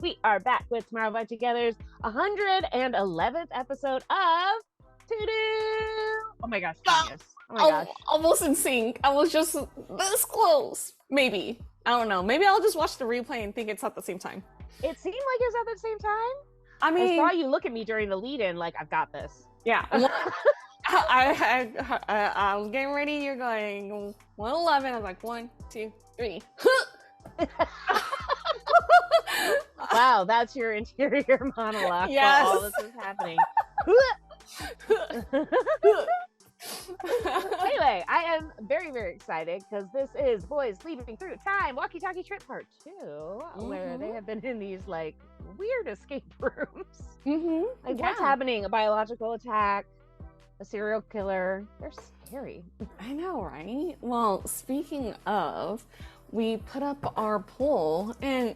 We are back with Tomorrow by Together's 111th episode of To Do. Oh my gosh, genius. Oh my gosh. Almost in sync. I was just this close. Maybe. I don't know. Maybe I'll just watch the replay and think it's at the same time. It seemed like it's at the same time. I mean, I saw you look at me during the lead-in like, I've got this. Yeah. I was getting ready. You're going 111. I was like 1, 2, 3. Wow, that's your interior monologue. Yes. While all this is happening. Anyway, I am very, very excited because this is Boys Leaving Through Time Walkie-Talkie Trip Part 2, where they have been in these like weird escape rooms. Like what's happening? A biological attack, a serial killer. They're scary. I know, right? Well, speaking of, we put up our poll and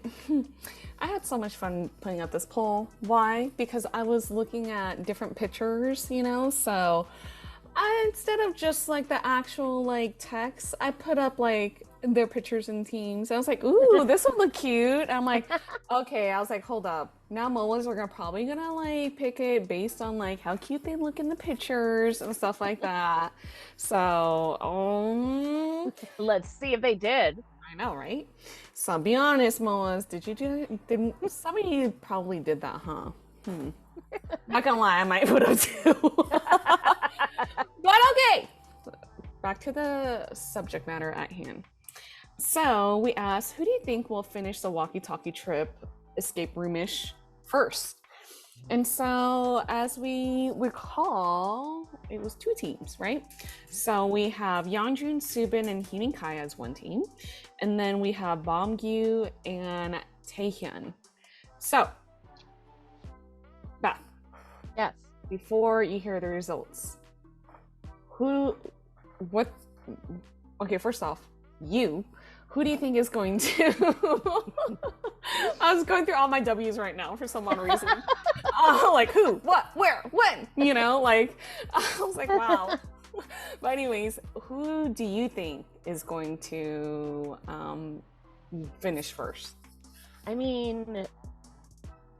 I had so much fun putting up this poll. Why? Because I was looking at different pictures, you know, so instead of just like the actual like text, I put up like their pictures and teams. I was like, ooh, this would look cute. I'm like, okay. I was like, hold up. Now MOAs are probably gonna like pick it based on like how cute they look in the pictures and stuff like that. So, let's see if they did. I know, right? So be honest, MOAs, didn't some of you probably did that, huh? Not gonna lie, I might put up too. But okay, back to the subject matter at hand. So we asked, who do you think will finish the walkie-talkie trip escape roomish first? And so as we recall, it was 2 teams, right? So we have Yeonjun, Soobin, and Huening Kai as 1 team. And then we have Beomgyu and Taehyun. So, Beth. Yes. Before you hear the results, okay, first off, who do you think is going to, I was going through all my W's right now for some odd reason. Like who, what, where, when, you know, like, I was like, wow. But anyways, who do you think is going to finish first? I mean,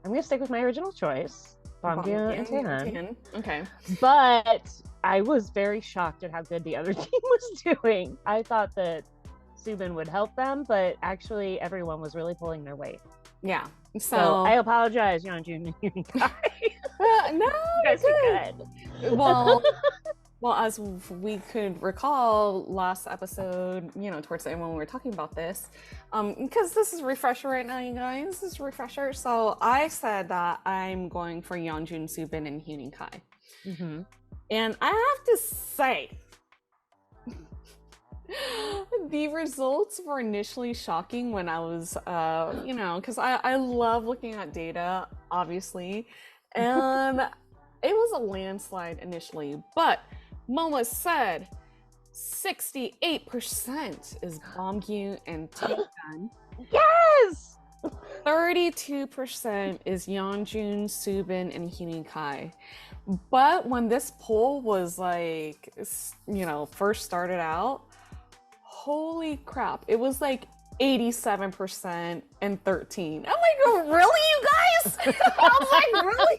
I'm gonna stick with my original choice, Beomgyu and Taehyun. Okay. But I was very shocked at how good the other team was doing. I thought that Soobin would help them, but actually everyone was really pulling their weight. Yeah. So I apologize, Yeonjun and Huening Kai. No, you guys are good. Well, as we could recall last episode, you know, towards the end when we were talking about this, because this is a refresher right now, you guys. This is a refresher. So I said that I'm going for Yeonjun, Soobin, and Huening Kai. And I have to say, the results were initially shocking when I was, you know, because I love looking at data, obviously, and it was a landslide initially, but Mama said 68% is Beomgyu and Taehyun. Yes! 32% is Yeonjun, Soobin, and Huening Kai. But when this poll was like, you know, first started out, holy crap, it was like 87% and 13. I'm like, really, you guys? I was like, really?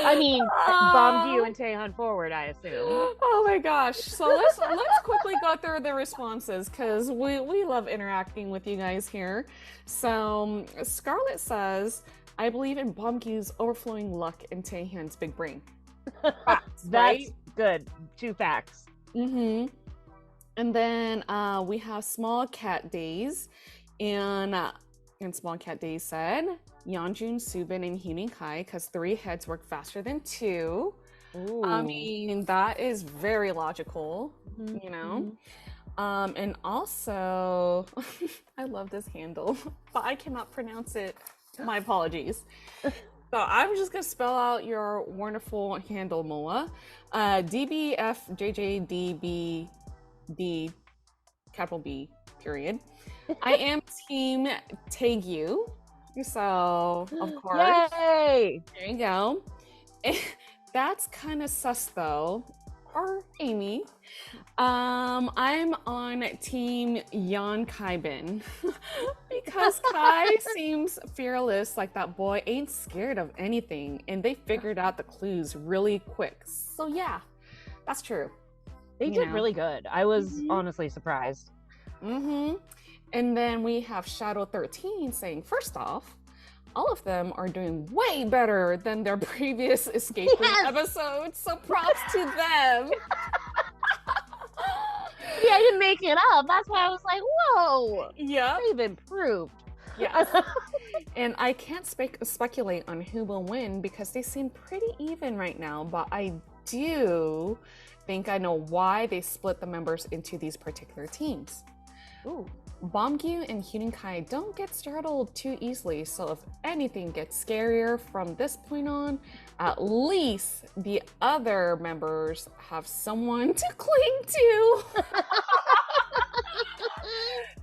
I mean, Beomgyu and Taehyun forward, I assume. Oh my gosh. So let's quickly go through the responses because we love interacting with you guys here. So Scarlett says, I believe in Beomgyu's overflowing luck and Taehyun's big brain. Facts, That's right? good. 2 facts. And then we have Small Cat Days, and Small Cat Days said Yeonjun, Soobin, and Huening Kai because 3 heads work faster than 2. Ooh. I mean, that is very logical, you know. And also, I love this handle, but I cannot pronounce it. My apologies. So I'm just gonna spell out your wonderful handle, Moa. DBFJJDBD, capital B, period. I am team Taegyu. So, of course. Yay! There you go. That's kind of sus though. Or Amy. I'm on team Yeon Kaibin because Kai seems fearless, like that boy ain't scared of anything, and they figured out the clues really quick. So yeah, that's true. They did really good. I was honestly surprised. And then we have Shadow 13 saying, first off, all of them are doing way better than their previous escape room episodes, so props to them. Yeah, I didn't make it up. That's why I was like, whoa. Yeah. They've improved. Yes. And I can't speculate on who will win because they seem pretty even right now, but I do think I know why they split the members into these particular teams. Ooh. Beomgyu and Huening Kai don't get startled too easily, so if anything gets scarier from this point on, at least the other members have someone to cling to.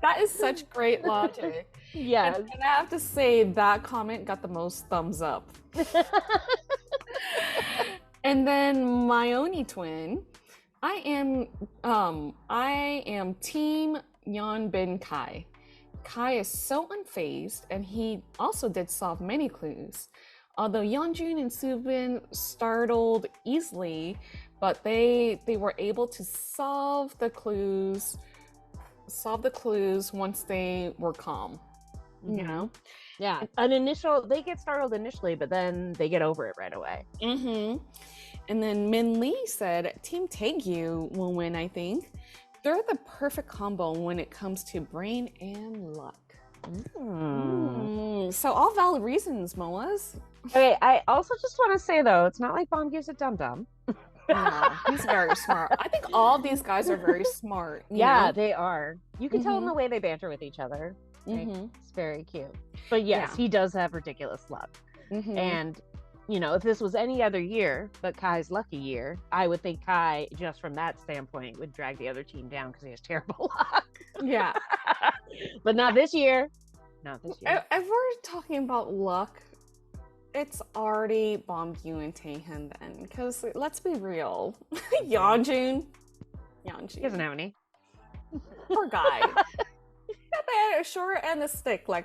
That is such great logic. Yes. And I have to say that comment got the most thumbs up. And then my Oni twin, I am team Yeonjun Kai. Kai is so unfazed, and he also did solve many clues. Although Yeonjun and Soobin startled easily, but they were able to solve the clues once they were calm. You know? Yeah. They get startled initially, but then they get over it right away. And then Min Lee said, Team Taegyu will win, I think. They're the perfect combo when it comes to brain and luck. So all valid reasons, Moas. Okay, I also just want to say though, it's not like Beomgyu's a dum-dum. No, he's very smart. I think all of these guys are very smart. Yeah, know? they are. You can tell in the way they banter with each other. Like, it's very cute. But yes, he does have ridiculous luck. And you know, if this was any other year, but Kai's lucky year, I would think Kai, just from that standpoint, would drag the other team down because he has terrible luck. Yeah. But not this year. Not this year. If we're talking about luck, it's already Beomgyu and Taehyun then. Because let's be real. Yeonjun. He doesn't have any. Poor guy. The short and the stick, like,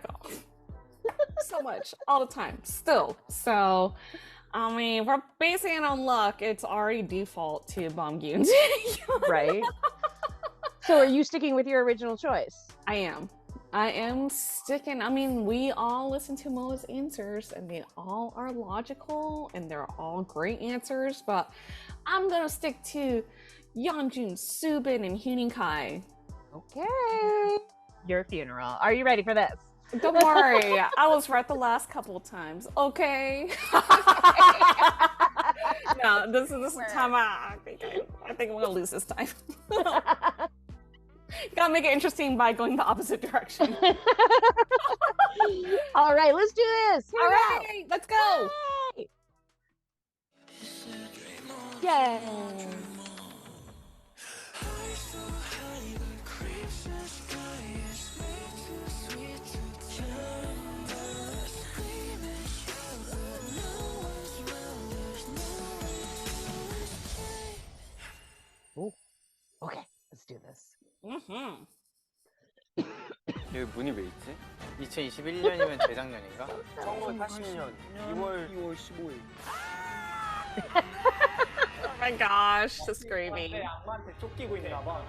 so much all the time still. So I mean, if we're basing it on luck, it's already default to Beomgyu. Right. So are you sticking with your original choice? I am sticking. I mean, we all listen to Moa's answers and they all are logical and they're all great answers, but I'm gonna stick to Yeonjun, Soobin, and Huening Kai. Okay. Your funeral. Are you ready for this? Don't worry, I was right the last couple of times. Okay. No, this is the time I think I'm gonna lose this time. Gotta make it interesting by going the opposite direction. All right, let's do this. All right, let's go. Yay. Okay, let's do this. 여기 문이 왜 있지? 2021년이면 재작년인가? 1980년 2월 15일. Oh my gosh, the screaming. 악마한테 쫓기고 있나 봐.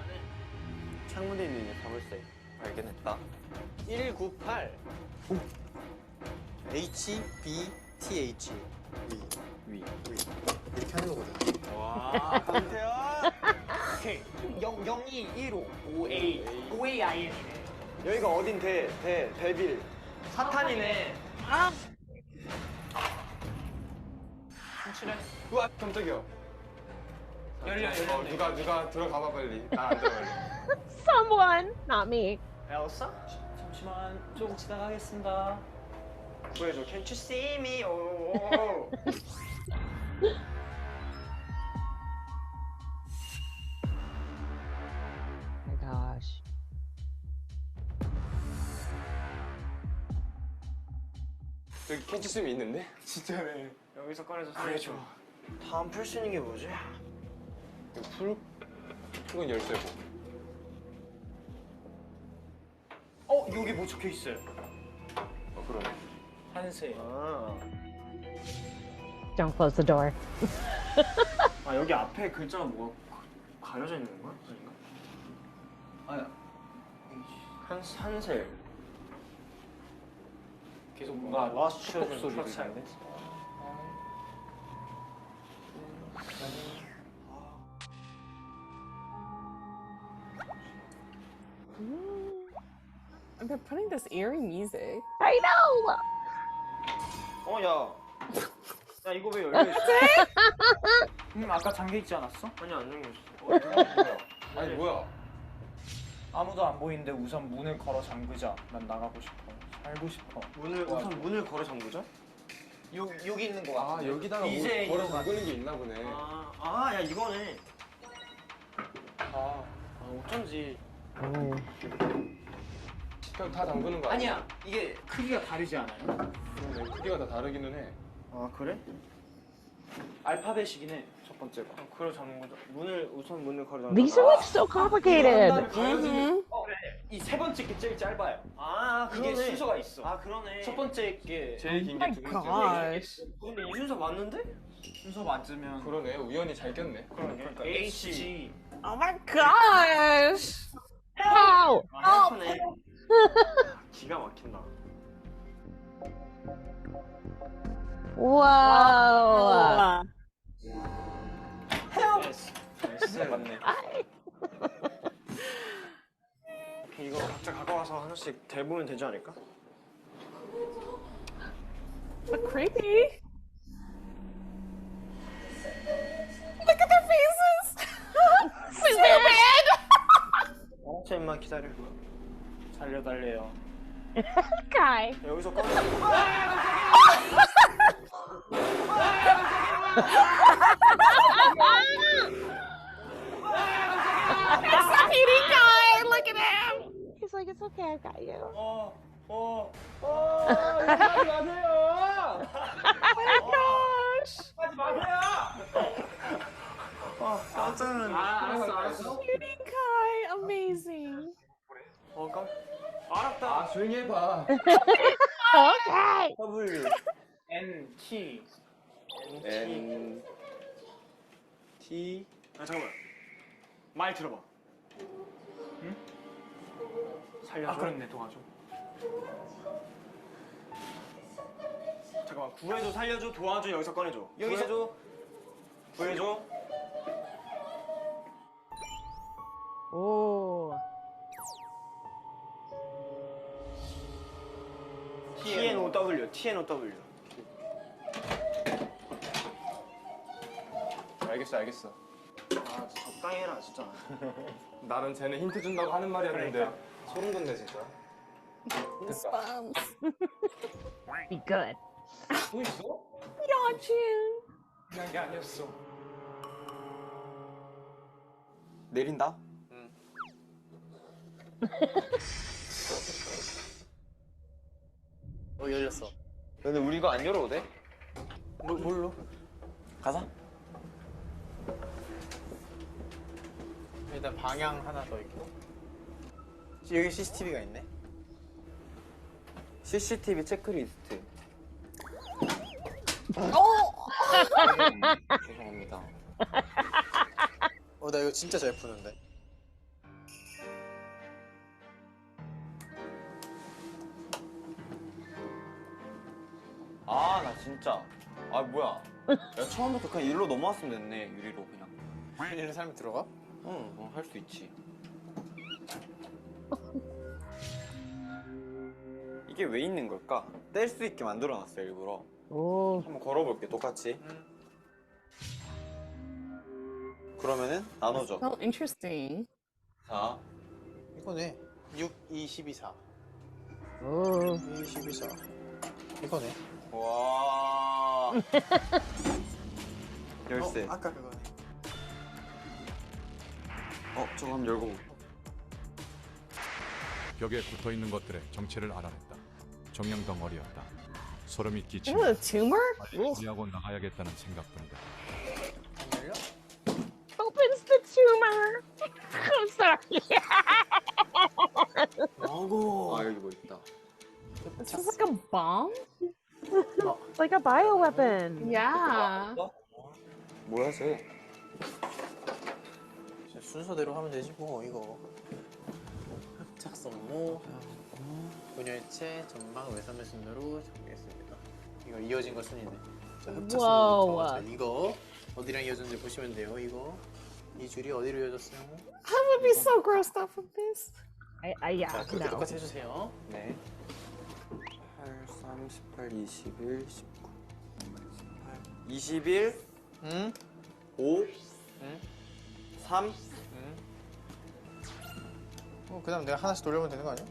창문에 있는 자물쇠 발견했다. 198 HBTH 위 이렇게 하는 거거든. 와, 강태현. 오케이. 0215 OAIN이네. 여기가 어딘 델빌 사탄이네. 아. 확실해? 우와, 깜짝이야. 열려. 누가 들어가봐 빨리. 나 안 들어갈래. Someone, not me. 엘사? 잠시만, 좀 지나가겠습니다. 구해줘. Can't you see me? 오. My gosh. 여기 캐치스미 있는데? 진짜네. 여기서 꺼내서 그래줘. 다음 풀 수 있는 게 뭐지? 풀? 이건 열쇠고. 여기 뭐 적혀 있어요. 그러네. 한세. Don't close the door. 아 여기 앞에 글자가 뭐가 가려져 있는 건가? 아닌가? 한세. 계속 뭔가 축복 소리 프로차인데. They're putting this eerie music. I know. 야. 야 이거 왜 열려 있어? 아까 잠겨 있지 않았어? 아니 안 잠겨 있어. 뭐야? 아니 뭐야? 아무도 안 보이는데 우선 문을 걸어 잠그자. 난 나가고 싶어. 살고 싶어. 우선 문을 걸어 잠그자? 여기 있는 거 같아. 여기다가 이제 걸어 이거 잠그는 게 있나 보네. 야 이거네. 어쩐지. 그냥 다 잠그는 거 아니야? 아니야. 이게 크기가 다르지 않아요? 그러네. 크기가 다 다르기는 해. 아 그래? 알파벳이긴 해. 첫 번째가. 그래 잠근 거죠. 우선 문을 걸어 잠그자. These are like so complicated. 이 세 번째 게 제일 짧아요. 이게 순서가 있어. 그러네. 첫 번째 게 제일 긴 게 두 번째. Gosh. 근데 이 순서 맞는데? 순서 맞으면 그러네. 우연히 잘 꼈네. 그러니까 H. Oh my gosh. How? 네 기가 막힌다. Whoa. 맞네. 이거 각자 가져와서 하나씩 대보면 되지 않을까? But creepy. Look at their faces. Soobin. 잠깐만 기다려. 살려달래요. Kai. 여기서 꺼내. Huening Kai. Look at him. He's like, it's okay, I've got you. 하지 마세요. 하지 마세요. 깜짝 놀랐네. 알았어. Huening Kai. Amazing. 알았다. 조용히 해봐. Okay. W N T. N T 잠깐만. 말 들어봐. 응? 살려줘. 그렇네. 도와줘. 잠깐만. 구해줘, 살려줘, 도와줘. 여기서 꺼내줘. 여기서 구해줘. Oh. TNOW. TNOW. 알겠어. 진짜 적당히 해라 진짜. 나는 쟤는 힌트 준다고 하는 말이었는데 그러니까. 소름 돋네 진짜. Goosebumps. Be good. 또 있어? Yeonjun. 그냥 게 아니었어. 내린다. 열렸어. 근데 우리 이거 안 열어도 돼? 뭘로? 가자. 일단 방향 하나 더 있고 여기 CCTV가 있네. CCTV 체크리스트. 죄송합니다. 나 이거 진짜 잘 푸는데. 나 진짜. 뭐야. 야, 처음부터 그냥 일로 넘어왔으면 됐네. 유리로 그냥. 이런 사람이 들어가? 응, 할 수 있지. 이게 왜 있는 걸까? 뗄 수 있게 만들어놨어 일부러. Oh. 한번 걸어볼게 똑같이. 그러면은 나눠줘. So interesting. 자, 이거네. 6, 2, 12, 4. Oh. 2, 12, 4. 이거네. 와. 열쇠. 아까 그거네. 저거 한번 열고 볼게. 벽에 붙어있는 것들의 정체를 알아냈다. 정령 덩어리였다. 소름이 Is 끼치며 it a tumor? 정리하고 나가야겠다는 생각뿐이다. 안 열려? Opens the tumor. I'm sorry. 아 여기 뭐 있다. It's just like a bomb? It's like a bioweapon. Yeah. 뭐야 쟤? 순서대로 하면 되지 뭐 이거. 합작성모, 분열체, 전방 외삼의 순서로 정리했습니다. 이거 이어진 거 순이네. 자, 합작성모. 자, 이거 어디랑 이어졌는지 보시면 돼요. 이거 이 줄이 어디로 이어졌어요? I would be so grossed out with this. Yeah, 자, 그렇게 no. 똑같이 해주세요. 네. 8, 3, 18, 21, 19, 18, 21, 5, 3. 그다음 내가 하나씩 돌려보면 되는 거 아니야?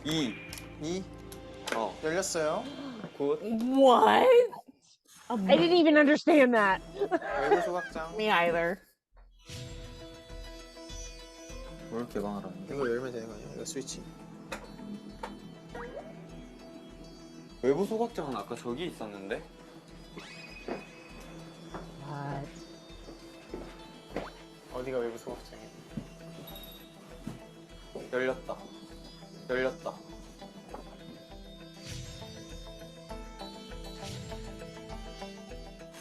2. 열렸어요. 굿. What? I didn't even understand that. 외부 소각장. Me either. 뭘 개방하라는데? 이거 열면 되는 거 아니야? 이거 스위치. 외부 소각장은 아까 저기 있었는데? What? 어디가 외부 소각장이야? 열렸다.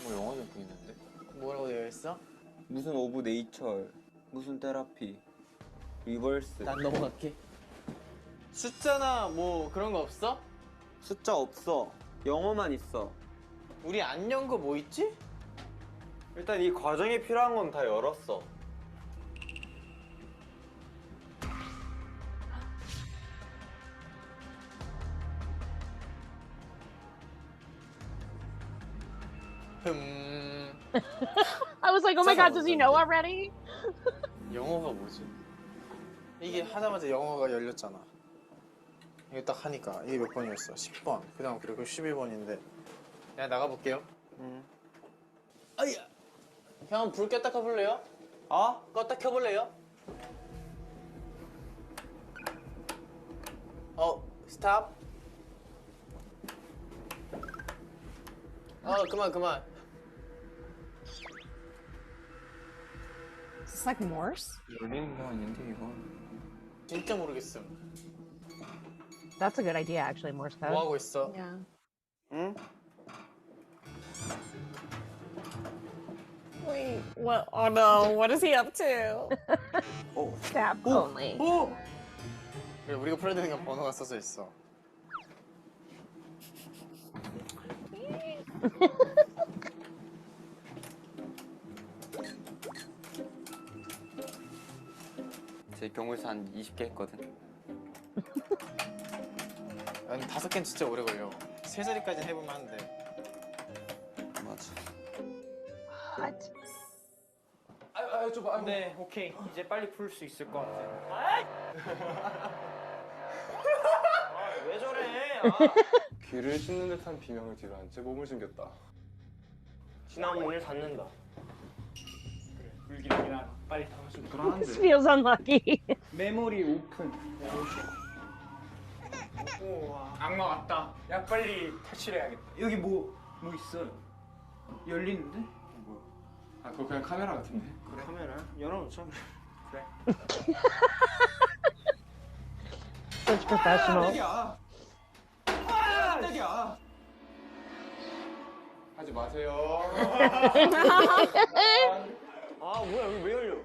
뭐 영화 좀 보이는데? 뭐라고 되어 있어? 무슨 오브 네이처, 무슨 테라피, 리버스. 난 넘어갈게. 숫자나 뭐 그런 거 없어? 숫자 없어. 영어만 있어. 우리 안 연 거 뭐 있지? 일단 이 과정에 필요한 건 다 열었어. I was like, oh my god, does he know already? 영어가 뭐지? 이게 하자마자 영어가 열렸잖아. 이거 딱 하니까 이게 몇 번이었어? 10번. 그다음 그리고 11번인데. 내가 나가볼게요. 아야. 형 불 껐다 켜볼래요? 껐다 켜볼래요? 스탑. 그만. Is this like Morse? 열리는 거 아닌데 이거? 진짜 모르겠음. That's a good idea, actually, Morse code. 뭐 하고 있어? Yeah. 응? Wait, what? Oh no, what is he up to? Stab only. 그래, 우리가 풀어야 되는 건 번호가 써져 있어. 제 경우에서 한 20개 했거든. 난 5개는 진짜 오래 걸려. 3자리까지 해보면 하는데. 맞아. What? 네, 오케이. 이제 빨리 풀 수 있을 것 같아. 왜 저래? 귀를 찢는 듯한 비명을 뒤로 한 채 몸을 숨겼다. 지나면 문을 닫는다. 그래, 불길이나 빨리 닫아주면 This 불안한데. feels unlucky. 메모리 오픈. 우와, 악마 왔다. 야, 빨리 탈출해야겠다. 여기 뭐 있어? 열리는데? 뭐야? 아 그거 그냥 카메라 같은데. 그래. 카메라 열어놓자. 그래. Such professional. 야. 깜짝이야. 하지 마세요. 아, 뭐야, 여기 왜 열려?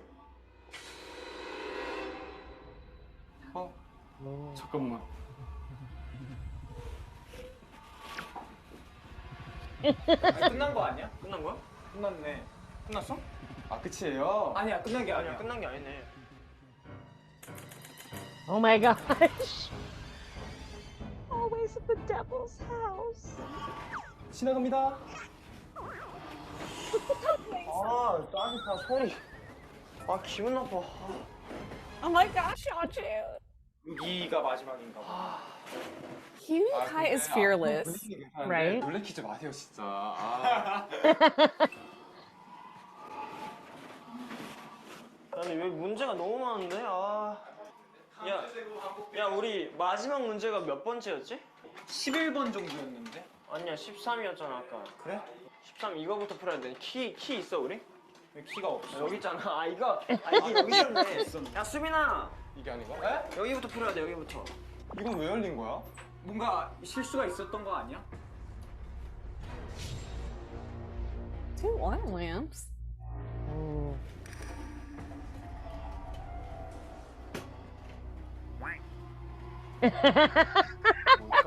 잠깐만. 아니, 끝난 거 아니야? 끝난 거야? 끝났네. 끝났어? 아 끝이에요? 아니야, 끝난 게 아니야. 끝난 게 아니네. Oh my gosh. Always at the devil's house. 지나갑니다. 아, 짜증나, 소리. 아, 기분 나빠. Oh my gosh, Yeonjun. 여기가 마지막인가 봐. Huening Kai is fearless. Right? 놀래키지 마세요 진짜. 아. 아니, 왜 문제가 너무 많은데? 야, 우리 마지막 문제가 몇 번째였지? 11번 정도였는데? 아니야, 13이었잖아, 아까. 그래? 13 이거부터 풀어야 돼. 키 있어, 우리? 왜 키가 없어? 여기 있잖아. 이게 여기 있었네. 야, 수빈아! 이게 아닌가? 여기부터 풀어야 돼, 여기부터. 이건 왜 열린 거야? 뭔가 실수가 있었던 거 아니야? Two oil lamps. Oh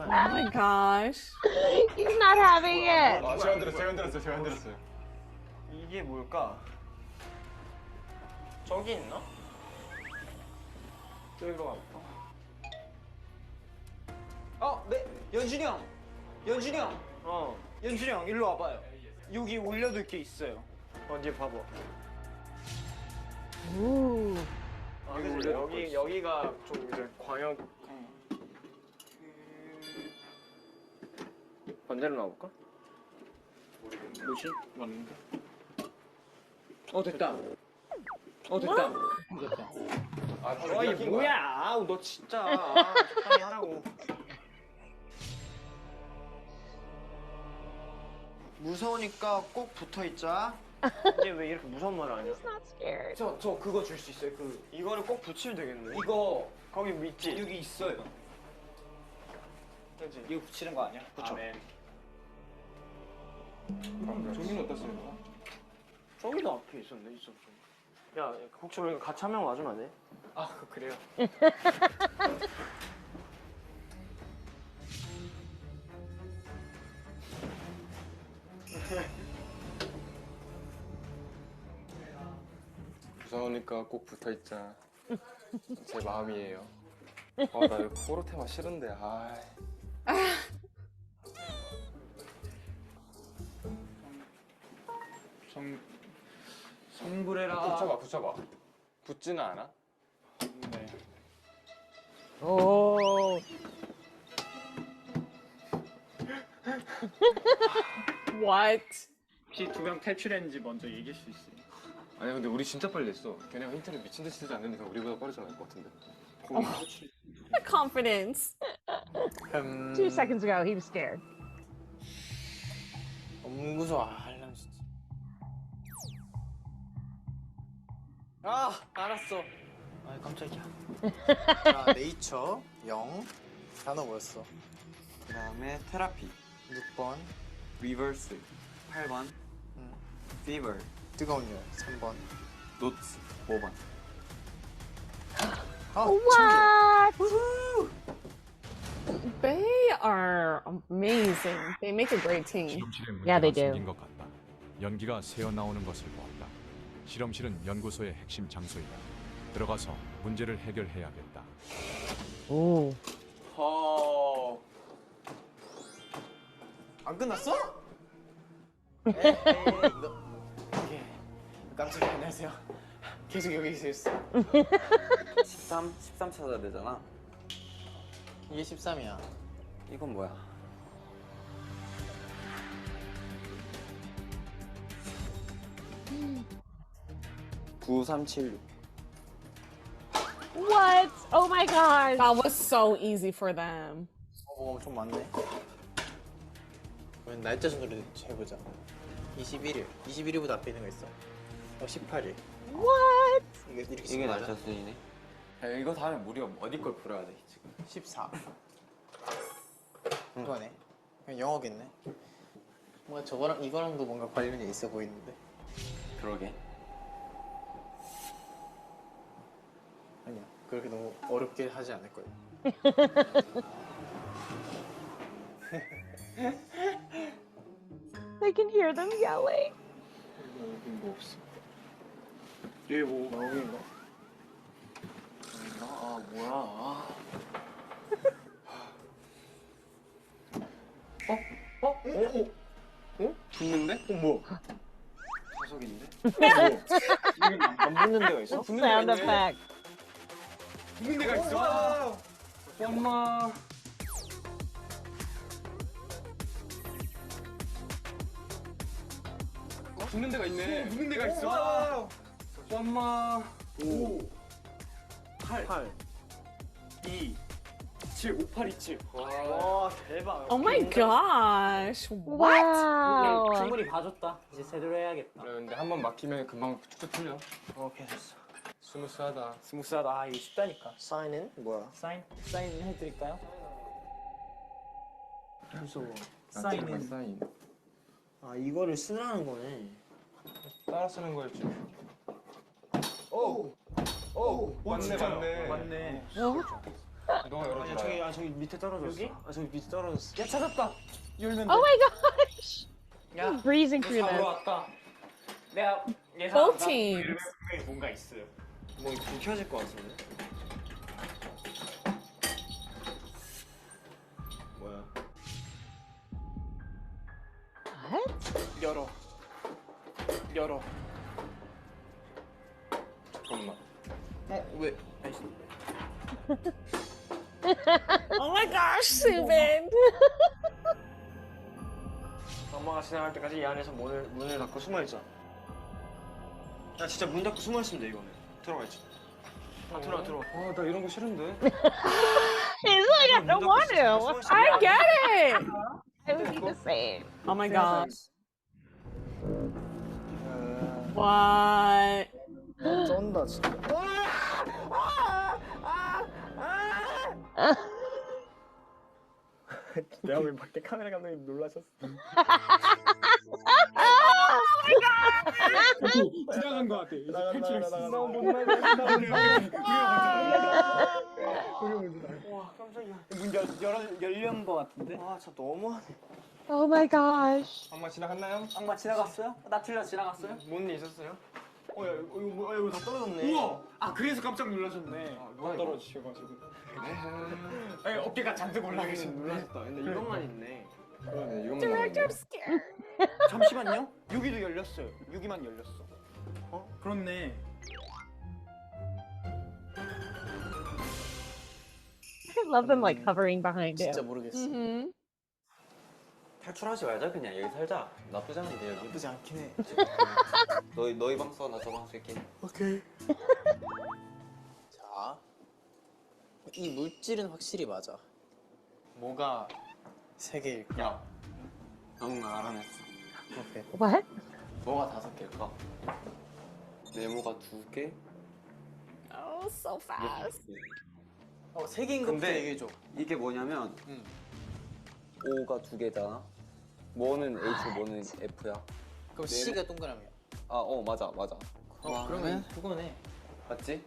my gosh. He's not having it. 아, 제가 흔들었어요. 이게 뭘까? 저기 있나? 여기로 가볼까? 네! 연준이 형! 연준이 형, 일로 와봐요. 여기 올려둘 게 있어요. 어디 봐봐. Ooh. 여기가 좀 이제 광역. 반대로 나올까? 뭐지? 맞는데? 됐다. 됐다. 이게 뭐야? 아우, 너 진짜. 적당히 하라고. 무서우니까 꼭 붙어 있자. 이제 왜 이렇게 무서운 말을 하냐? He's not scared. 저 그거 줄 수 있어요. 이거를 꼭 붙이면 되겠네. 이거 거기 있지? 여기 있어요. 그렇지. 이거 붙이는 거 아니야? 붙여. 종이는 어디다 쓰는 거야? 저기도 앞에 있었네. 야, 혹시 우리 같이 한 명 와주면 안 돼? 그래요. 무서우니까 꼭 붙어있자. 제 마음이에요. 나 이거 코로 테마 싫은데. 성불해라. 붙여봐. 붙지는 않아? 네. Oh. What? 혹시 두 명 탈출했는지 먼저 얘기할 수 있어요? 아니 근데 우리 진짜 빨리 했어. 걔네가 힌트를 미친 듯이 쓰지 않는 이상 우리보다 빠르지 않을 것 같은데. Confidence. 2 seconds ago, he was scared. 너무 무서워. 할람 진짜. 알았어. 깜짝이야. 자, 네이처 0. 단어 뭐였어? 그 다음에 테라피 6번. 리버스 8번 피버 뜨거운 열 3번. 노츠 5번 What? They are amazing. They make a great team. 실험실에 Yeah, they 문제가 do. 생긴 것 같다. 연기가 새어나오는 것을 보았다. 실험실은 연구소의 핵심 장소이다. 들어가서 문제를 해결해야겠다. Ooh. 안 끝났어? 에이, 오케이. 깜짝이야. 안녕하세요. 계속 여기 있었어. 13 찾아야 되잖아. 이게 13이야. 이건 뭐야? (9376) What? Oh my gosh. That was so easy for them. 좀 많네. 그러면 날짜 순으로 해보자. 21일. 21일보다 앞에 있는 거 있어. 18일. What? 이게 이렇게 이게 쓰는 거 맞아? 날짜 순이네. 야, 이거 다음에 우리가 어디 걸 풀어야 돼 지금? 14. 그거네. 그냥 영어겠네. 뭔가 저거랑 이거랑도 뭔가 관련이 있어 보이는데. 그러게. 아니야. 그렇게 너무 어렵게 하지 않을 거야. I can hear them yelling. 뭐 없어. 얘 뭐 나오긴가? 뭐야? 붙는데? 뭐? 자석인데? 이건 안 붙는 데가 있어? Sound effect. 붙는 데가 있어. 엄마. 붙는 데가 있네. 붙는 데가 있어. 엄마. 5 8 2 7 5827. 와, 대박. Oh my gosh. What? Wow. 충분히 봐줬다. 이제 제대로 해야겠다. 그래 근데 한 번 막히면 금방 쭉쭉 풀려. 오케이, 됐어. 스무스하다. 스무스하다. 아, 이거 쉽다니까. 사인은 뭐야? 사인 해드릴까요? 무서워. 사인. 아, 이거를 쓰라는 거네. 따라 쓰는 거였지. 오, 맞네. 너가 열어줘. 저기 밑에 떨어졌어. 여기? 저기 밑에 떨어졌어. 야, 찾았다. 열면 돼. Oh my gosh! 야, Breezing through 잡으러 this. 왔다. 내가 Both 예상한다. teams. 분명히 뭔가 있어요. 뭐 불 켜질 것 같은데. 뭐야? What? 열어. 잠깐만. 왜? Oh my gosh, Soobin. 엄마가 지나갈 때까지 이 안에서 문을 닫고 숨어 있자. 야, 진짜 문 닫고 숨어 있으면 돼 이거는. 들어가 있지. 들어와. 아, 나 이런 거 싫은데. He's like, I don't want to. I get it. I would be the same. Oh my gosh. What? 쩐다 진짜. 내가 왜 밖에 카메라 감독님 놀라셨어? 지나간 거 같아. 나못 와, 깜짝이야. 문 열린 거 같은데? 아, 진짜 너무하네. Oh my gosh. 엄마 지나갔나요? 악마 지나갔어요? 나 틀려 지나갔어요? 뭔 일 있었어요? 이거 다 떨어졌네. 우와! 아, 그래서 깜짝 놀라셨네. 누가 떨어지셔가지고. 아니, 어깨가 잔뜩 올라 계신 놀라셨다. 근데 이것만 있네. 그러네, 이것만 Director 나오네. scared. 잠시만요. 여기도 열렸어요. 여기만 열렸어. 그렇네. I love them like hovering behind 진짜 him. 모르겠어. Mm-hmm. 탈출하지 말자 그냥 여기 살자. 나쁘지 않은데 여기. 나쁘지 않긴 해. 너희 방 써, 나 저 방 쓸게. 오케이. 자, 이 물질은 확실히 맞아. 뭐가 세 개일까? 야, 넌 알아냈어. 오케이. What? 뭐가 5개일까? 네모가 2개? Oh, so fast. 세 개인 것부터 근데 얘기해줘. 이게 뭐냐면 응. O가 2개잖아. 뭐는 H, 뭐는 F야. 그럼 C가 동그라미야. 맞아. 그러면 그거네. 맞지?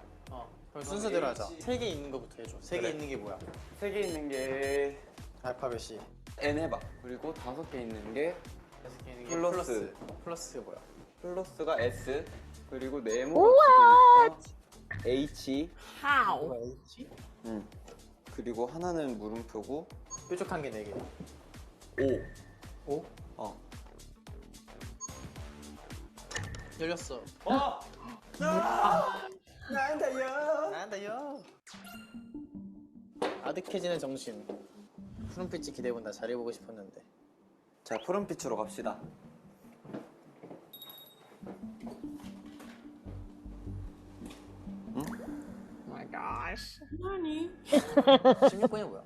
그럼 순서대로 하자. 세 개 있는 거부터 해줘. 세 개 그래. 있는 게 뭐야? 3개 있는 게 알파벳이. N 해봐. 그리고 5개 있는 게 다섯 개 있는 게 플러스. 플러스가 뭐야? 플러스가 S. 그리고 네모가 What? 2개니까 H. How? H? 응. 그리고 하나는 물음표고 뾰족한 게 네 개. O. O? 열렸어. 나한테요. 아득해지는 정신. 푸른빛이 기대해본다. 잘해보고 싶었는데. 자, 푸른빛으로 갑시다. Oh my gosh. 16번이 뭐야?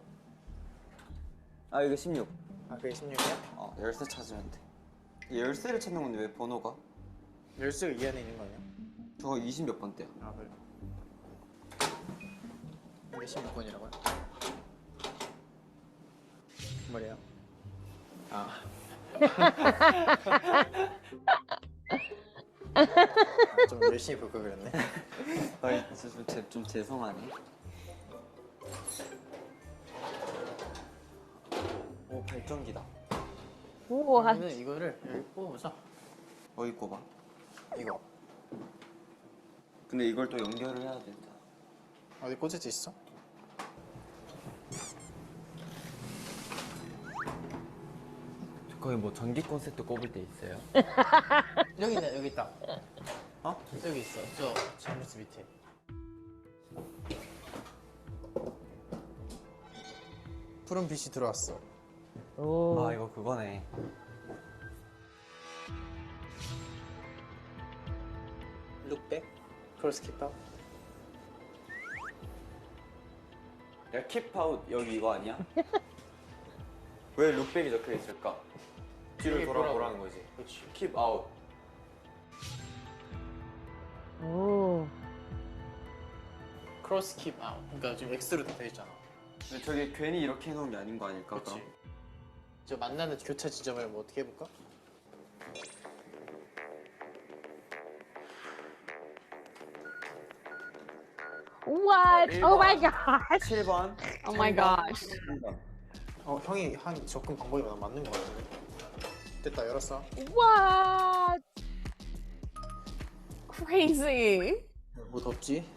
아, 이거 16. 아, 그게 16이야? 열쇠 찾으면 돼. 이 열쇠를 찾는 건데 왜 번호가? 열쇠가 이 안에 있는 거 아니야? 저거 20 몇 번대야. 아, 그래. 이게 16번이라고요? 뭐래요? 좀 열심히 볼 걸 그랬네. 좀 죄송하네. 오, 발전기다. What? 그러면 이거를 여기 뽑아보자. 어디 꼽아? 이거 근데 이걸 또 연결을 해야 된다. 어디 꽂을 있어? 거기 뭐 전기 콘센트 꼽을 때 있어요? 여기 있네. 여기 있다. 어? 여기 있어. 저 잠루스 밑에. 푸른 빛이 들어왔어. Oh. 아, 이거 그거네. Look back. Cross keep out. 야, keep out 여기 이거 아니야? 왜 룩백이 적혀 있을까? 뒤를 여기 돌아보라는 거지. 그렇지. keep out. Oh. 크로스 킵 아웃. 그러니까 지금 X로 돼 있잖아. 근데 저게 괜히 이렇게 해놓은 게 아닌 거 아닐까? 그렇지. 저 만나는 교차 지점을 뭐 어떻게 해볼까? What? Oh my gosh. 7번. Oh my gosh. 3번. 형이 한 접근 방법이 맞는 거 같은데. 됐다, 열었어. What? Crazy. 뭐 덥지?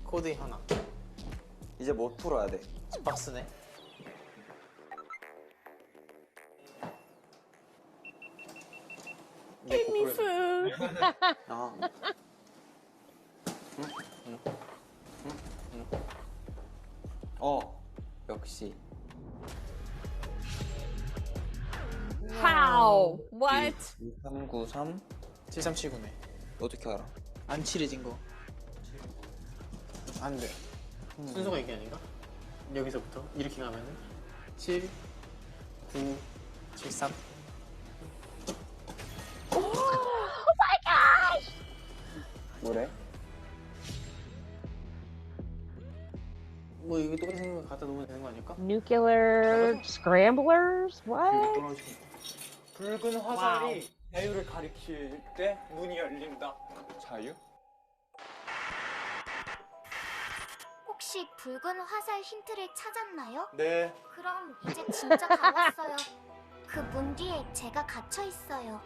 코드 하나. 이제 못 풀어야 돼. 박스네. Give me food. 아. 역시. How? What? 393. 7379네. 어떻게 알아? 안 칠해진 거. 안 돼. 순서가 이게 아닌가? 여기서부터 이렇게 가면은 7, 9, 7, 3. 뭐래? 뭐 이거 똑같은 생각 갖다 놓으면 되는 거 아닐까? Nuclear scramblers? What? 붉은 화살이 자유를 가리킬 때 문이 열린다. 자유? 혹시 붉은 화살 힌트를 찾았나요? 네. 그럼 이제 진짜 다 왔어요. 그 문 뒤에 제가 갇혀 있어요.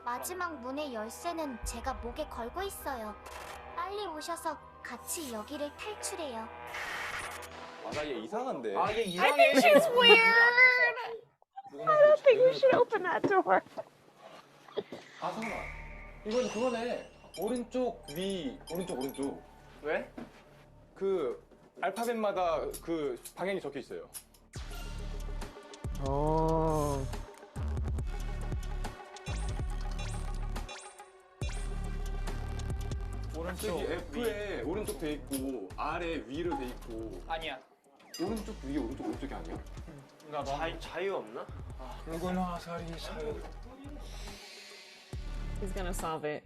마지막 문의 열쇠는 제가 목에 걸고 있어요. 빨리 오셔서 같이 여기를 탈출해요. 아, 나 얘 이상한데. 아, 얘 I 이상해. think she's weird. I don't think we should open that door. 아, 잠깐만. 이건 그거네. 오른쪽, 위, 오른쪽, 오른쪽. 왜? 그 알파벳마다 그 방향이 적혀 있어요. Oh. 오른쪽 저기 F에 오른쪽 돼 있고 아래 위로 돼 있고 아니야. 오른쪽 위에 오른쪽 오른쪽이 아니야? 자유 없나? 붉은 화살이 자유. He's gonna solve it.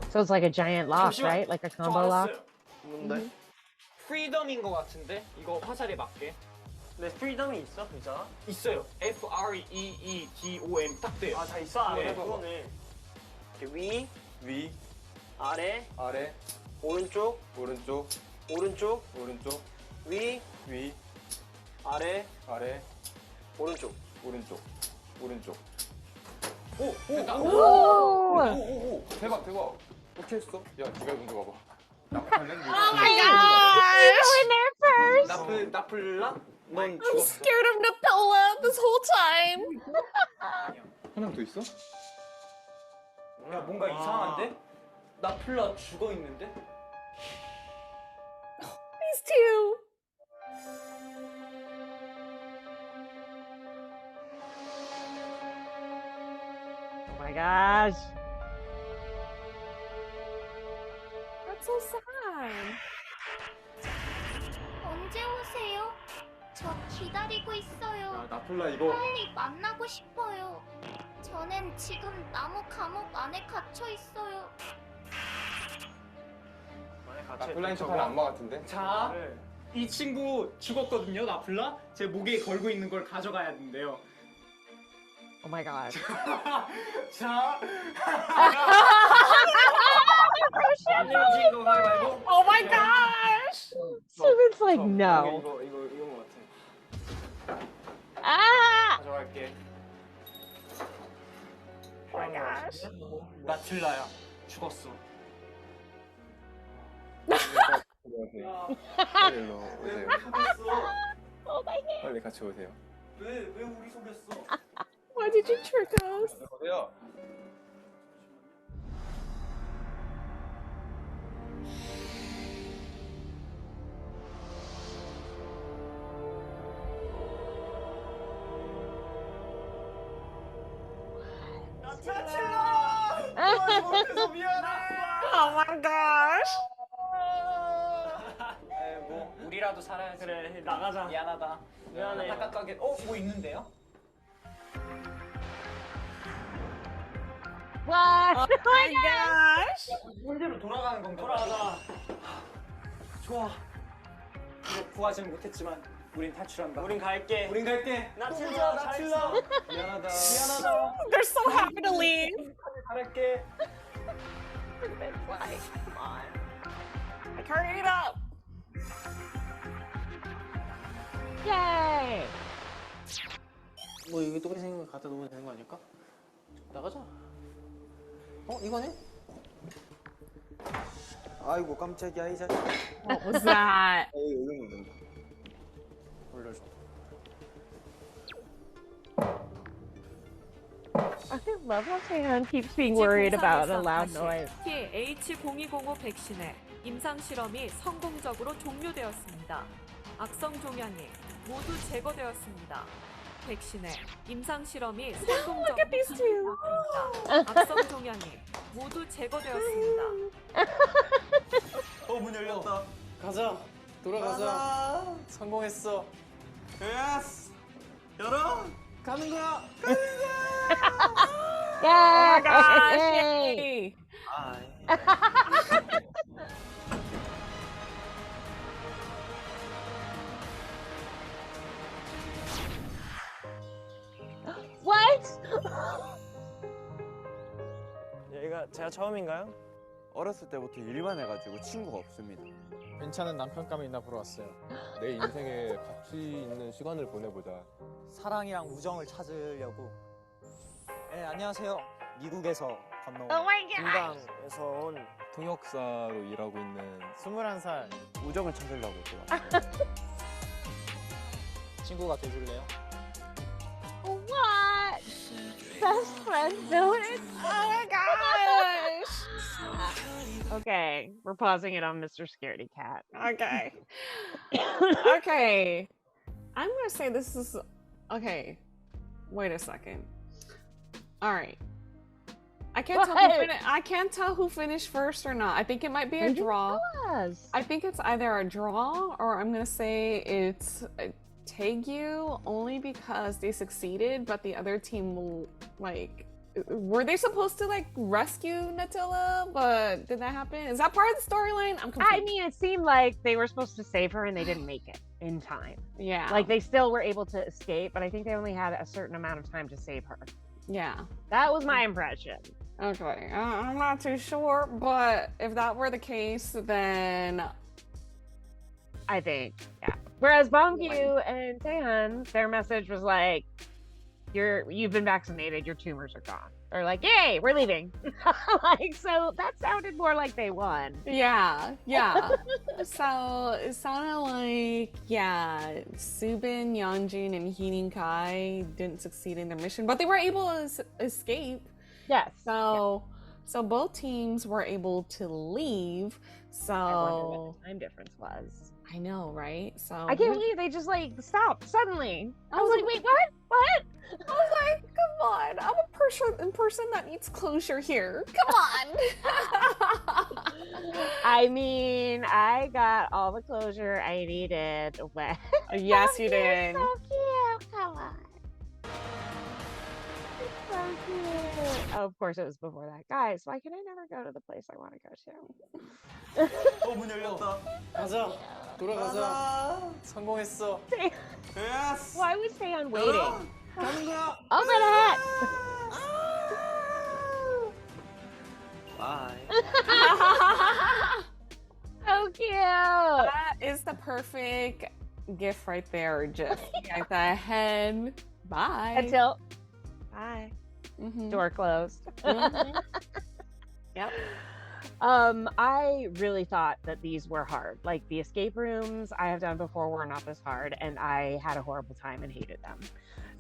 So it's like a giant lock, 잠시만. right? Like a 저 combo lock? 알았어요. 뭔데? 프리덤인 것 같은데? 이거 화살에 맞게. 네, 프리덤이 있어? 있잖아? 있어요. F-R-E-E-D-O-M 딱 돼요. 아, 다 있어? 네, 그거네. 이렇게 위, 위, 아래, 아래, 오른쪽, 오른쪽, 오른쪽, 오른쪽, 위, 위, 아래, 아래, 오른쪽. 오른쪽, 오른쪽. Ooh. 오, 대박, 대박. 어떻게 했어? 야, 네가 먼저 와봐. 나팔렌 Oh my gosh! Go in there first. 나플라? 넌 I'm 죽었어. scared of Napella this whole time. 하나 더 있어? 야, 뭔가 이상한데? 나플라 죽어 있는데? These two. Oh my gosh. That's so sad. 언제 오세요? 저 기다리고 있어요. 야, 나플라 이거. 빨리 만나고 싶어요. 저는 지금 나무 감옥 안에 갇혀 있어요. 나플라인 척하는 악마 같은데? 자, 이 친구 죽었거든요, 나플라. 제 목에 걸고 있는 걸 가져가야 된대요. Oh my god. 자, 안녕진도 가위바위보. Oh my gosh! Soobin's like, no. 이거 같아. Ah! 가져갈게. Oh my gosh. 나틀라야. 죽었어. 빨리 일로 오세요. Oh my god. 빨리 같이 오세요. 왜 우리 속였어? Why did you trick us? 오세요. 그래서 미안해. Oh my gosh! 뭐 우리라도 살아야지. 그래, 나가자. 미안하다. 미안해. 안타깝게. 뭐 있는데요? What? Oh my gosh! 문제로 돌아가는 건가? 돌아가자. 좋아. 이거 구하지는 못했지만 우린 탈출한다. 우린 갈게. 우린 갈게. 나 칠러. 미안하다. They're so happy to leave. 잘할게. Like, hurry it up. Yay! 뭐 이게 똑같이 생긴 거 갖다 놓으면 되는 거 아닐까? 나가자. 이거네? 아이고 깜짝이야 이 자식. What was that? 여기 올리면 된다. 올려줘. I love how Taehyun keeps being worried about a loud noise. TH0205 백신의 임상 실험이 성공적으로 종료되었습니다. 악성 종양이 모두 제거되었습니다. 백신의 임상 실험이 성공적으로 종료되었습니다. 악성 종양이 모두 제거되었습니다. 문 열렸다. 가자. 돌아가자. 성공했어. 예스. 열어. 가는 거야. Yeah! Gosh, Yay! yay. What? 여기가 제가 처음인가요? 어렸을 때부터 일만 해가지고 친구가 없습니다. 괜찮은 남편감이 있나 보러 왔어요. 내 인생에 가치 있는 시간을 보내보자. 사랑이랑 우정을 찾으려고. 네, 안녕하세요. 미국에서 건너온 Oh my god! 금강에서 온 통역사로 일하고 있는 21살. 우정을 찾으려고 또. 친구가 돼줄래요? What? Best friends doing it? Oh my gosh. Okay, we're pausing it on Mr. Scaredy Cat. Okay. Okay. I'm gonna say this is okay. Wait a second. All right. I can't tell. I can't tell who finished first or not. I think it might be a draw. I think it's either a draw or I'm gonna say it's Taegyu only because they succeeded, but the other team like. Were they supposed to like rescue Natilla? But did that happen? Is that part of the storyline? I'm confused. I mean, it seemed like they were supposed to save her and they didn't make it in time. Yeah. Like they still were able to escape, but I think they only had a certain amount of time to save her. Yeah. That was my impression. Okay. I'm not too sure, but if that were the case, then I think, yeah. Whereas Beomgyu and Taehyun, their message was like, you've been vaccinated, your tumors are gone. Or like, yay, we're leaving. Like, so that sounded more like they won. Yeah. So it sounded like, yeah, Soobin, Yeonjun, and Huening Kai didn't succeed in their mission, but they were able to escape. Yes. So both teams were able to leave. So I wonder what the time difference was. I know, right? So I can't believe they just like stopped suddenly. I was like, wait, what? What? I was like, come on, I'm a person that needs closure here. Come on. I mean, I got all the closure I needed when Yes, you did. So cute. Come on. It's so cute. Oh, of course it was before that. Guys, why can I never go to the place I want to go to? 문 열렸다. 가자. 돌아가자. 성공했어. 예스. Why was Taehyun waiting? 가는 거야. Open it! 바이. So cute. That is the perfect gift right there. Just like the head. Bye. Head tilt. Bye. Mhm. Door closed. Mhm. Yep. I really thought that these were hard. Like the escape rooms I have done before were not this hard, and I had a horrible time and hated them.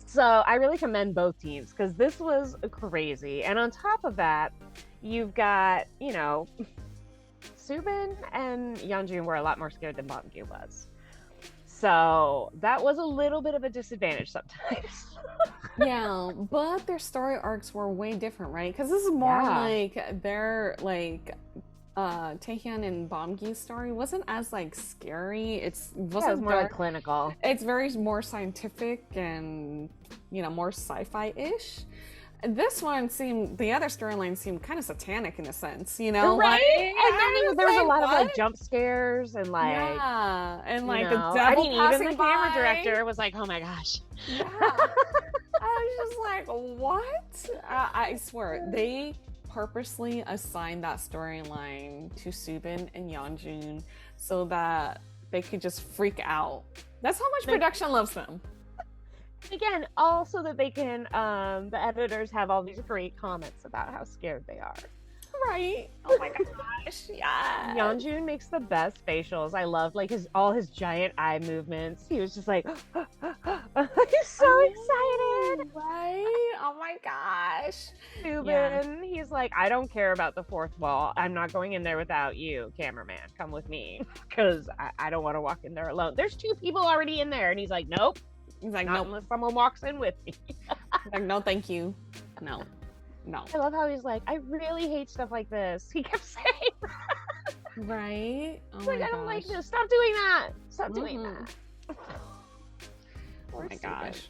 So I really commend both teams because this was crazy. And on top of that, you've got, you know, Soobin and Yeonjun were a lot more scared than Beomgyu was. So that was a little bit of a disadvantage sometimes. Yeah, but their story arcs were way different, right? Because this is more like their Taehyun and Beomgyu's story wasn't as like scary. It was more like clinical. It's very more scientific and more sci-fi-ish. this one seemed, the other storyline seemed kind of satanic in a sense, you know? Right? Like, And then there was a lot of like what? jump scares and like, yeah, and like know, the devil even passing the camera by. director was like, "Oh my gosh." Yeah. I was just like, what? I swear, they purposely assigned that storyline to Soobin and Yeonjun so that they could just freak out. That's how much production loves them. Again, also that they can, the editors have all these great comments about how scared they are. Right? Oh my gosh, yeah. Yeonjun makes the best facials. I loved like all his giant eye movements. He was just like, he's so excited. Right? Oh my gosh. Soobin, he's like, I don't care about the fourth wall. I'm not going in there without you, cameraman. Come with me, because I don't want to walk in there alone. There's 2 people already in there, and he's like, nope. He's like, not nope. unless someone walks in with me. Like, no, thank you. No. I love how he's like, I really hate stuff like this. He kept saying that. Right? Oh like, I don't like this. Stop doing that. Stop doing that. Oh my gosh.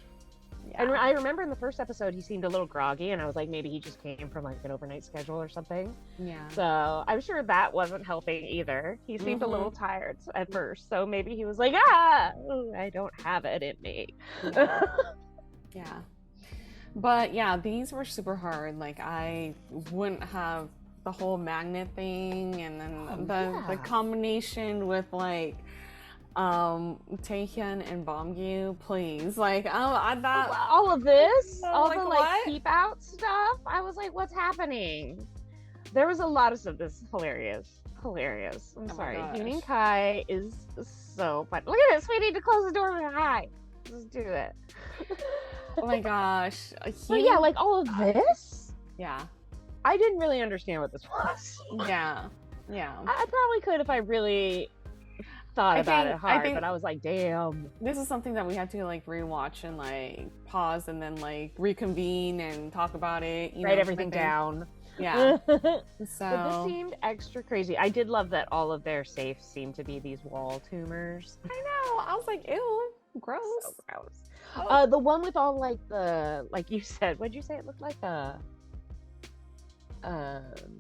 Yeah. And I remember in the first episode, he seemed a little groggy, and I was like, maybe he just came from like an overnight schedule or something. Yeah. So I'm sure that wasn't helping either. He seemed a little tired at first, so maybe he was like, I don't have it in me. Yeah. But yeah, these were super hard. Like, I wouldn't have the whole magnet thing, and then the combination with like Taehyun and Beomgyu, please. Like, I thought all of this, all like, the like keep out stuff. I was like, what's happening? There was a lot of stuff that's hilarious. I'm sorry. Huening Kai is so fun. Look at this. We need to close the door with a hi. Let's do it. Oh my gosh. But yeah, like all of this. Yeah. I didn't really understand what this was. Yeah. Yeah. I probably could if I really thought about it hard, but I was like, damn. This is something that we had to like rewatch and like pause and then like reconvene and talk about it. Write everything down. Yeah. But this seemed extra crazy. I did love that all of their safes seemed to be these wall tumors. I know. I was like, ew, gross. So gross. The one with all like the, like you said, what'd you say it looked like? The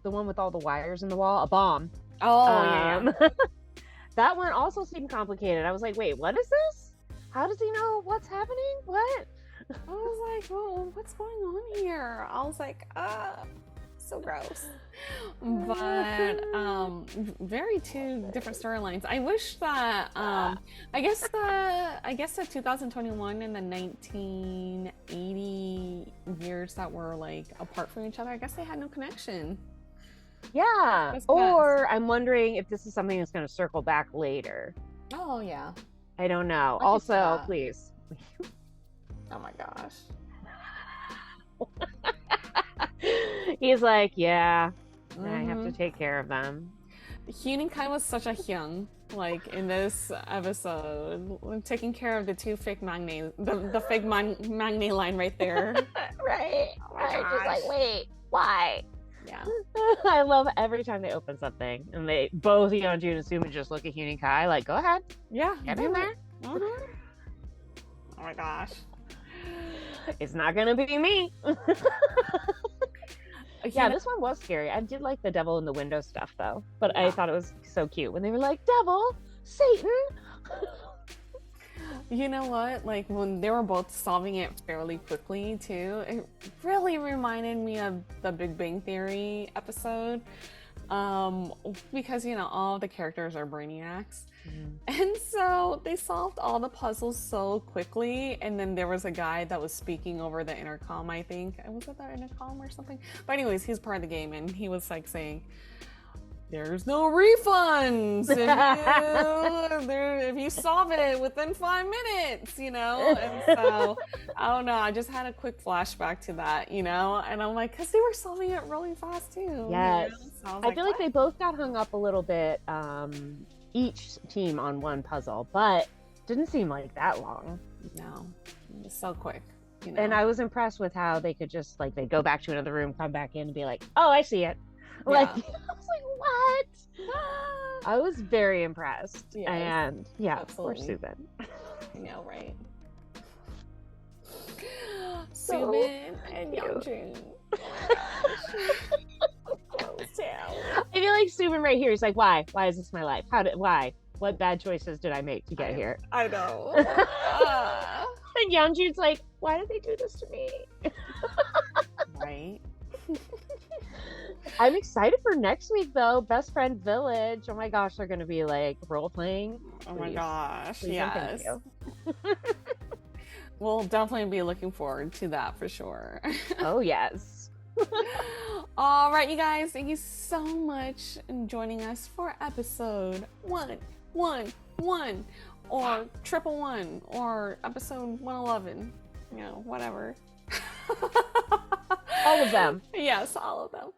one with all the wires in the wall, a bomb. Oh, yeah. That one also seemed complicated. I was like, wait, what is this? How does he know what's happening? What? I was like, well, what's going on here? I was like, so gross. But very 2 different storylines. I wish that I guess the 2021 and the 1980 years that were like apart from each other, I guess they had no connection. Yeah. Or I'm wondering if this is something that's going to circle back later. Oh yeah. I don't know. Also, please. Oh my gosh. He's like, yeah, I have to take care of them. Huening Kai was such a hyung, like in this episode, taking care of the 2 fake magne, the fake magne line right there. Right. Oh Just like, wait, why? Yeah. I love every time they open something and they both Yeonjun and Soobin just look at Huening Kai like, go ahead. Yeah. Get in there. Oh my gosh. It's not gonna be me. Yeah, this one was scary. I did like the devil in the window stuff though, but I thought it was so cute when they were like, devil, Satan. You know what? Like when they were both solving it fairly quickly too, it really reminded me of the Big Bang Theory episode. Because you know all the characters are brainiacs, and so they solved all the puzzles so quickly. And then there was a guy that was speaking over the intercom. I think was it the intercom or something. But anyways, he's part of the game, and he was like saying, "There's no refunds if you solve it within 5 minutes," you know. And so I don't know. I just had a quick flashback to that, you know. And I'm like, because they were solving it really fast too. Yes. You know? So I feel like they both got hung up a little bit, each team on one puzzle, but didn't seem like that long. No, it was so quick. You know? And I was impressed with how they could just like they go back to another room, come back in, and be like, "Oh, I see it." Yeah. Like I was like, "What?" I was very impressed, and yeah, absolutely. poor Soobin. I know, right? Soobin and Yeonjun. I feel like Soobin right here. He's like, why? Why is this my life? Why? What bad choices did I make to get here? I know. And Yeonjun's like, why did they do this to me? Right. I'm excited for next week though. Best Friend Village. Oh my gosh, they're gonna be like role playing. Oh my gosh. Please Yes. We'll definitely be looking forward to that for sure. Oh yes. All right, you guys, thank you so much for joining us for episode 111 or 111 or episode 111. You know, whatever. All of them. Yes, all of them.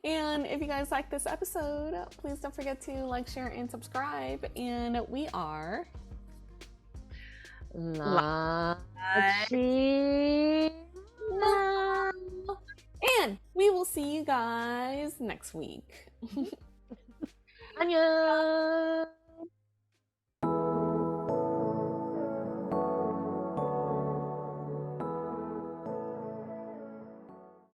And if you guys like this episode, please don't forget to like, share, and subscribe. And we are LaChiMoLaLa. And we will see you guys next week. Annyeong.